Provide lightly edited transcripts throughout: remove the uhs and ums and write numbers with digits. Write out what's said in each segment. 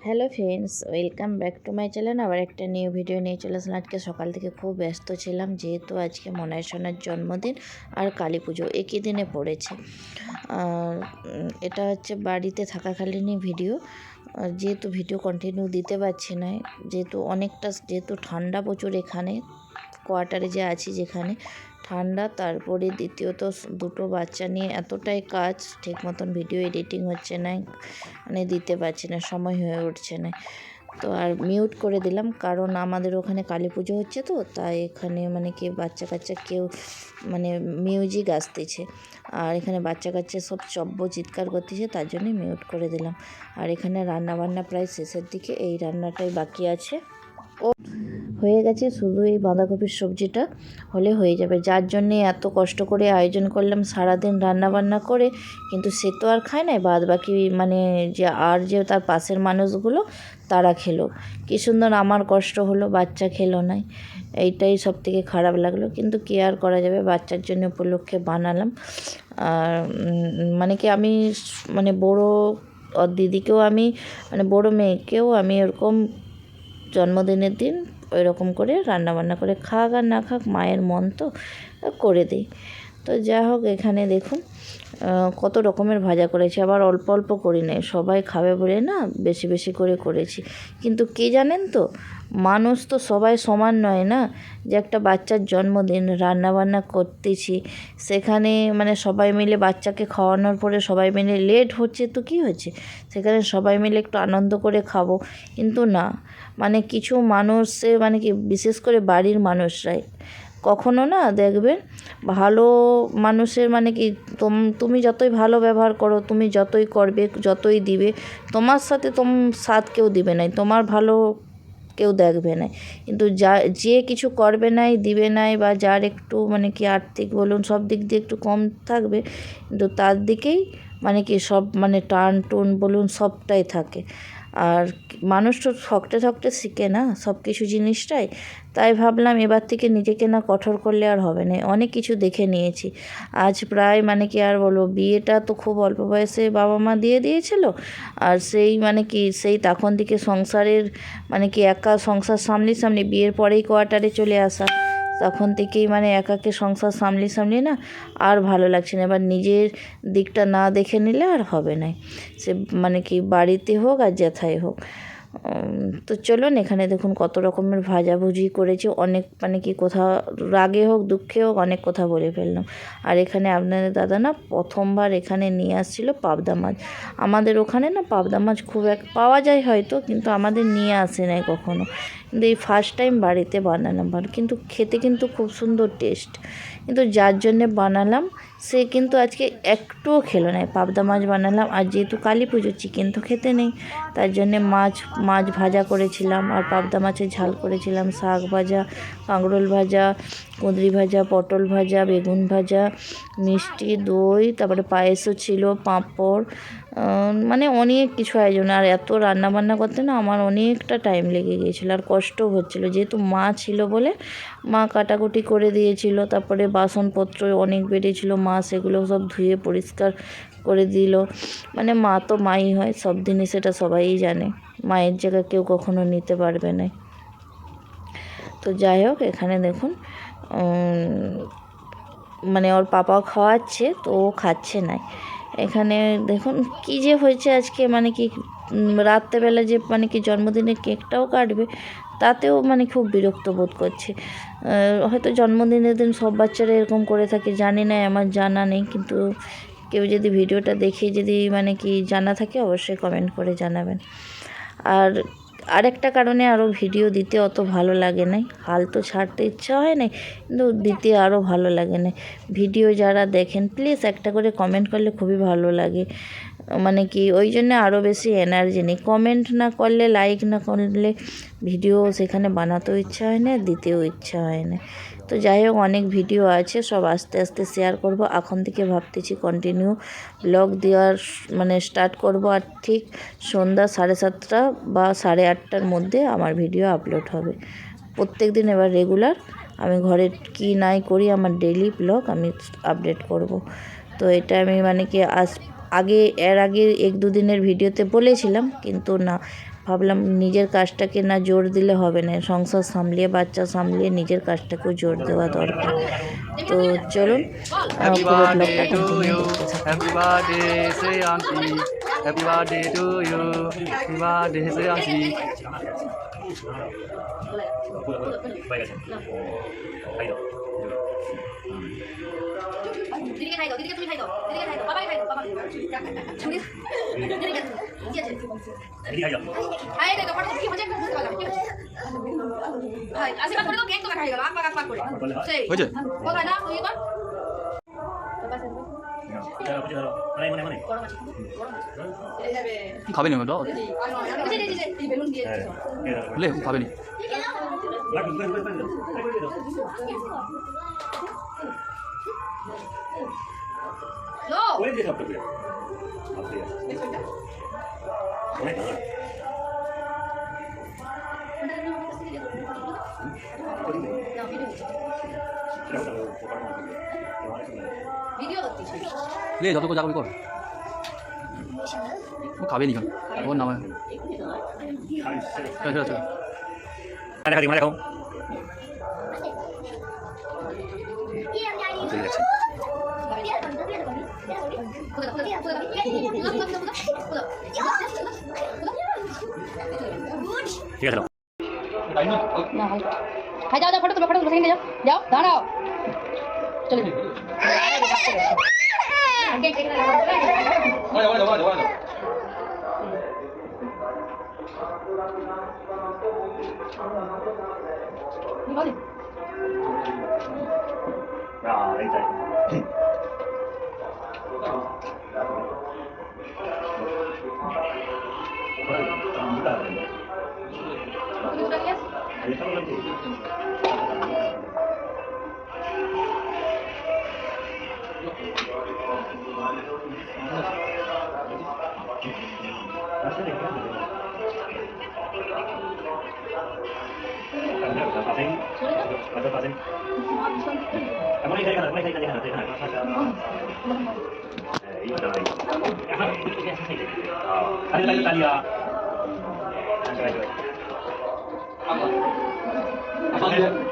Hello friends, welcome back to my channel. আবার একটা new video নিয়ে চলে আসলাম। আজকে সকাল থেকে খুব ব্যস্ত ছিলাম, যেহেতু আজকে মনায় সোনার জন্মদিন আর কালী পুজো একই দিনে পড়েছে। এটা হচ্ছে বাড়িতে থাকাকালীনই ভিডিও, যেহেতু ভিডিও কন্টিনিউ দিতে পারছি না, যেহেতু ঠান্ডা প্রচুর এখানে কোয়ার্টারে যে আছি, যেখানে ঠান্ডা, তারপরে দ্বিতীয়ত দুটো বাচ্চা নিয়ে এতটাই কাজ, ঠিক মতন ভিডিও এডিটিং হচ্ছে না, মানে দিতে পারছি না, সময় হয়ে উঠছে না। তো আর মিউট করে দিলাম, কারণ আমাদের ওখানে কালী পুজো হচ্ছে, তো তাই এখানে মানে কি বাচ্চা কাচ্চা কেউ মানে মিউজিক আসতেছে, আর এখানে বাচ্চা কাচ্চা সব চব্য চিৎকার করতেছে, তার জন্যই মিউট করে দিলাম। আর এখানে রান্নাবান্না প্রায় শেষের দিকে, এই রান্নাটাই বাকি আছে, হয়ে গেছে, শুধু এই বাঁধাকপির সবজিটা হলে হয়ে যাবে, যার জন্যে এত কষ্ট করে আয়োজন করলাম সারাদিন রান্নাবান্না করে, কিন্তু সে তো আর খায় না, বাদ বাকি মানে যে তার পাশের মানুষগুলো তারা খেলো, কী সুন্দর, আমার কষ্ট হলো, বাচ্চা খেলো না, এইটাই সব থেকে খারাপ লাগলো, কিন্তু কী আর করা যাবে, বাচ্চার জন্য উপলক্ষে বানালাম। আর মানে কি আমি মানে বড়ো দিদিকেও আমি মানে বড়ো মেয়েকেও আমি এরকম জন্মদিনের দিন ওই রকম করে রান্নাবান্না করে, খাক আর না খাক, মায়ের মন তো করে দিই। তো যা হোক, এখানে দেখুন কত রকমের ভাজা করেছি, আবার অল্প অল্প করি নাই, সবাই খাবে বলে না বেশি বেশি করে করেছি। কিন্তু কে জানেন তো, মানুষ তো সবাই সমান নয় না, যে একটা বাচ্চার জন্মদিন রান্নাবান্না করতেছি, সেখানে মানে সবাই মিলে বাচ্চাকে খাওয়ানোর পরে সবাই মিলে লেট হচ্ছে, তো কী হচ্ছে, সেখানে সবাই মিলে একটু আনন্দ করে খাবো, কিন্তু না, মানে কিছু মানুষে মানে কি বিশেষ করে বাড়ির মানুষরাই কখনো না দেখবেন, ভালো মানুষের মানে কি তুমি যতই ভালো ব্যবহার করো, তুমি যতই করবে, যতই দিবে, তোমার সাথে সাথ কেউ দিবে নাই, তোমার ভালো কেউ দেখবে না, কিন্তু যে কিছু করবে নাই, দিবে নাই, বা যার একটু মানে কি আর্থিক বলুন সব দিক দিয়ে একটু কম থাকবে, কিন্তু তার দিকেই মানে কি সব মানে টান টুন বলুন সবটাই থাকে। আর মানুষ তো ঠকতে ঠকতে শিখে না সব কিছু জিনিসটাই, তাই ভাবলাম এবার থেকে নিজেকে না কঠোর করলে আর হবে না, অনেক কিছু দেখে নিয়েছি। আজ প্রায় মানে কি আর বলবো, বিয়েটা তো খুব অল্প বয়সে বাবা মা দিয়ে দিয়েছিল, আর সেই মানে কি সেই তখন থেকে সংসারের মানে কি একা সংসার সামলি বিয়ের পরেই কোয়ার্টারে চলে আসা, তখন থেকেই মানে একাকে সংসার সামলি না আর ভালো লাগছে না, এবার নিজের দিকটা না দেখে নিলে আর হবে না, সে মানে কি বাড়িতে হোক আর যেথায় হোক। তো চলুন, এখানে দেখুন কত রকমের ভাজাভুজি করেছি, অনেক মানে কি কোথাও রাগে হোক দুঃখে হোক অনেক কথা বলে ফেললাম। আর এখানে আপনাদের দাদা না প্রথমবার এখানে নিয়ে আসছিল পাবদা মাছ, আমাদের ওখানে না পাবদা মাছ খুব পাওয়া যায় হয়তো, কিন্তু আমাদের নিয়ে আসে নাই কখনো, কিন্তু এই ফার্স্ট টাইম বাড়িতে বানালাম, কিন্তু খেতে কিন্তু খুব সুন্দর টেস্ট, কিন্তু যার জন্যে বানালাম সে কিন্তু আজকে একটুও খেলো না। পাবদা মাছ বানালাম, আর যেহেতু কালী পুজো, চিকেন তো খেতে নেই, তার জন্যে মাছ ভাজা করেছিলাম, আর পাবদা মাছের ঝাল করেছিলাম, শাক ভাজা, কাঁকরোল ভাজা, কুঁদরি ভাজা, পটল ভাজা, বেগুন ভাজা, মিষ্টি দই, তারপরে পায়েসও ছিল, পাঁপড়, মানে অনেক কিছু আয়োজন। আর এত রান্নাবান্না করতে না আমার অনেকটা টাইম লেগে গিয়েছিলো, আর কষ্টও হচ্ছিলো, যেহেতু মা ছিল বলে মা কাটাকুটি করে দিয়েছিল, তারপরে বাসনপত্র অনেক বেড়েছিল, মা সেগুলো সব ধুয়ে পরিষ্কার করে দিল, মানে মা তো মাই হয়, সব দিনই সেটা সবাই জানে, মায়ের জায়গা কেউ কখনো নিতে পারবে না। তো যাই হোক, এখানে দেখুন মানে ওর পাপাও খাওয়াচ্ছে, তো ও খাচ্ছে না। এখানে দেখুন কি যে হয়েছে আজকে, মানে কি রাত্রেবেলা যে মানে কি জন্মদিনের কেকটাও কাটবে, তাতেও মানে খুব বিরক্ত বোধ করছে। হয়তো জন্মদিনের দিন সব বাচ্চারা এরকম করে থাকে, জানি না, আমার জানা নেই, কিন্তু কেউ যদি ভিডিওটা দেখে যদি মানে কি জানা থাকে অবশ্যই কমেন্ট করে জানাবেন। আর আরেকটা কারণে আরও ভিডিও দিতে অত ভালো লাগে না, হাল তো ছাড়তে ইচ্ছা হয় না, কিন্তু দিতে আরও ভালো লাগে না। ভিডিও যারা দেখেন প্লিজ একটা করে কমেন্ট করলে খুবই ভালো লাগে, মানে কি ওই জন্য আরও বেশি এনার্জি নেই, কমেন্ট না করলে, লাইক না করলে ভিডিও সেখানে বানাতেও ইচ্ছা হয় না, দিতেও ইচ্ছা হয় না। তো যাই হোক, অনেক ভিডিও আছে, সব আস্তে আস্তে শেয়ার করব, এখন থেকে ভাবতেছি কন্টিনিউ ব্লগ দেওয়ার মানে স্টার্ট করব, আর ঠিক সন্ধ্যা 7:30 বা 8:30টার মধ্যে আমার ভিডিও আপলোড হবে প্রত্যেক দিন। এবার রেগুলার আমি ঘরে কি নাই করি, আমার ডেইলি ব্লগ আমি আপডেট করব। তো এটা আমি মানে কি এর আগে 1-2 দিনের ভিডিওতে বলেছিলাম, কিন্তু না, ভাবলাম নিজের কাজটাকে না জোর দিলে হবে না, সংসার সামলিয়ে বাচ্চা সামলিয়ে নিজের কাজটাকেও জোর দেওয়া দরকার। তো চলুন পুরো ব্লগটা কন্টিনিউ দেখতে থাকুন। Happy birthday Shreyanshi, happy birthday to you, happy birthday Shreyanshi. দিদিকে খাই দাও, দিদিকে তুমি খাই দাও, দিদিকে খাই দাও, বাবাকে খাই দাও, বাবাকে ছুরি দিদিকে কি আছে দিদি খাই দাও, খাই দাও, ফটো কি হচ্ছে একটু বুঝতে পারলাম কি হচ্ছে। ভাই আশীর্বাদ করে দাও, কেক তো খাই গেল আক পাক করে সেই হয়েছে কোথায় না তুই কর খাবেনি ওটা বেলুন দিয়ে লে খাবেনি লো ভিডিও করতেছি লে যত করে যাবি কর ও খাবেনি কেন ওর নামে চল চল চল দেখা দিই দেখো ঠিক আছে ঠিক আছে খাই যাও যাও ফটো তুলো সেকেন্ডে যাও যাও দাঁড়াও চলে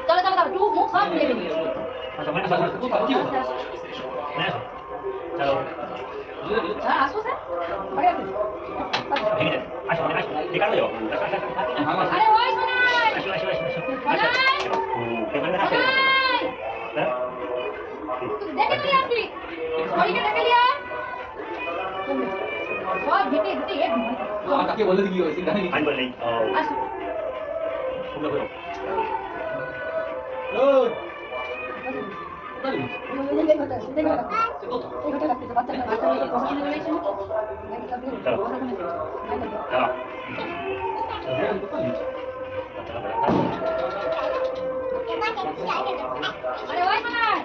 চলো চলো টু মুখ সব মিলে গেল আসো স্যার আরে ওই শোনাই দেখে কি আপনি সরিকে দেখে লিয়া সব ভিটে ভিটে এক কাকে বলে কি হয়েছে আমি বলে নেই আসো তোমরা বলো আরে ওই শোনাই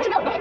আছে